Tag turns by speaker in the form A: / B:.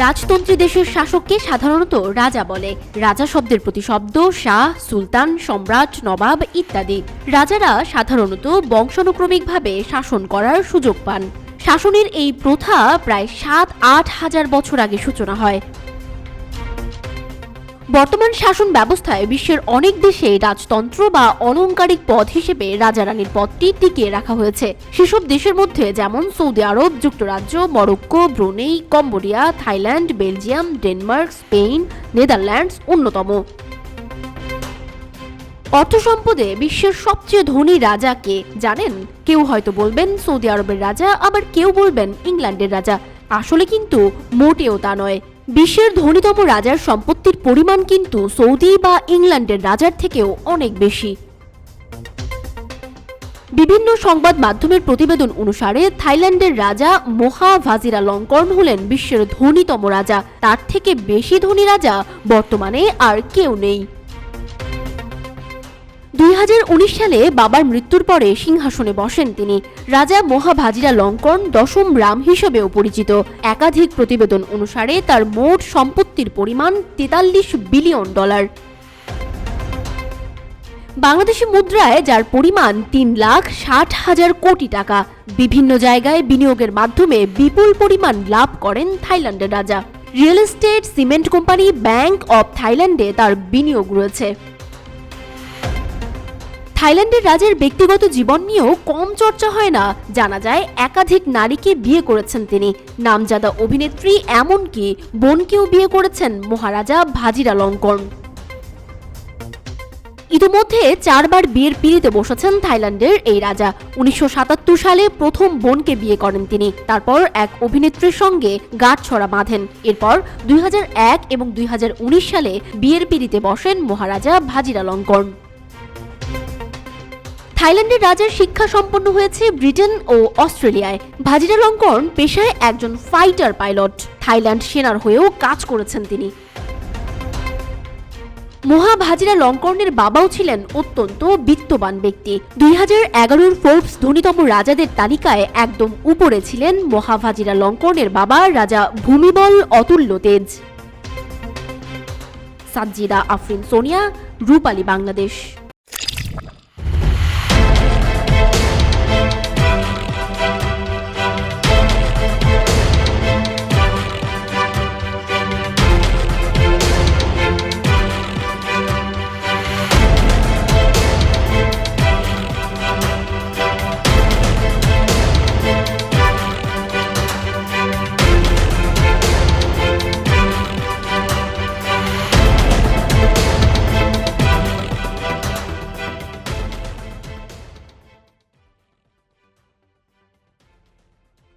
A: রাজতন্ত্রী দেশের শাসককে সাধারণত রাজা বলে। রাজা শব্দের প্রতিশব্দ শাহ, সুলতান, সম্রাট, নবাব ইত্যাদি। রাজারা সাধারণত বংশানুক্রমিকভাবে শাসন করার সুযোগ পান। শাসনের এই প্রথা প্রায় ৭-৮ হাজার বছর আগে সূচনা হয়। বর্তমান শাসন ব্যবস্থায় বিশ্বের অনেক দেশে রাজতন্ত্র বা অলংকারিক পদ হিসেবে রাজা রানীর পদটি টিকিয়ে রাখা হয়েছে। সেসব দেশের মধ্যে যেমন সৌদি আরব, যুক্তরাজ্য, Morocco, Brunei, Cambodia, Thailand, Belgium, Denmark, Spain, Netherlands অন্যতম। অর্থ সম্পদে বিশ্বের সবচেয়ে ধনী রাজা কে জানেন? কেউ হয়তো বলবেন সৌদি আরবের রাজা, আবার কেউ বলবেন ইংল্যান্ডের রাজা। আসলে কিন্তু মোটেও তা নয়। বিশ্বের ধনীতম রাজার সম্পত্তির পরিমাণ কিন্তু সৌদি বা ইংল্যান্ডের রাজার থেকেও অনেক বেশি। বিভিন্ন সংবাদ মাধ্যমের প্রতিবেদন অনুসারে থাইল্যান্ডের রাজা মোহা ভাজিরালঙ্কর্ন হলেন বিশ্বের ধনীতম রাজা। তার থেকে বেশি ধনী রাজা বর্তমানে আর কেউ নেই। ২০১৯ সালে বাবার মৃত্যুর পরে সিংহাসনে বসেন তিনি। রাজা মোহা ভাজিরালঙ্কর্ন দশম রাম হিসেবেও পরিচিত। একাধিক প্রতিবেদন অনুসারে তার মোট সম্পত্তির পরিমাণ $৪৩ বিলিয়ন। বাংলাদেশি মুদ্রায় যার পরিমাণ ৩,৬০,০০০ কোটি টাকা। বিভিন্ন জায়গায় বিনিয়োগের মাধ্যমে বিপুল পরিমাণ লাভ করেন থাইল্যান্ডের রাজা। Real estate, cement company, bank of থাইল্যান্ডে তার বিনিয়োগ রয়েছে। থাইল্যান্ডের রাজার ব্যক্তিগত জীবন নিয়েও কম চর্চা হয় না। জানা যায় একাধিক নারীকে বিয়ে করেছেন তিনি। নামজাদা অভিনেত্রী, এমনকি বোনকেও বিয়ে করেছেন মহারাজা ভাজিরালঙ্কর্ন। ইতিমধ্যে ৪ বার বিয়ের পিঁড়িতে বসেছেন থাইল্যান্ডের এই রাজা। ১৯৭৭ সালে প্রথম বোনকে বিয়ে করেন তিনি। তারপর এক অভিনেত্রীর সঙ্গে গাঁটছড়া বাঁধেন। এরপর ২০০১ এবং ২০১৯ সালে বিয়ের পিঁড়িতে বসেন মহারাজা ভাজিরালঙ্কর্ন। থাইল্যান্ডের রাজার শিক্ষা সম্পন্ন হয়েছে ব্রিটেন ও অস্ট্রেলিয়ায়। ভাজিরালঙ্কর্ন পেশায় একজন ফাইটার পাইলট। থাইল্যান্ড সেনার হয়েও কাজ করেছেন তিনি। মোহা ভাজিরালঙ্কর্নের বাবাও ছিলেন অত্যন্ত বিত্তবান ব্যক্তি। ২০১১ ফোর্বস ধনীতম রাজাদের তালিকায় একদম উপরে ছিলেন মোহা ভাজিরালঙ্কর্নের বাবা রাজা ভূমিবল অতুল্য তেজ। সাজ্জিদা আফরিন সোনিয়া, রূপালী বাংলাদেশ।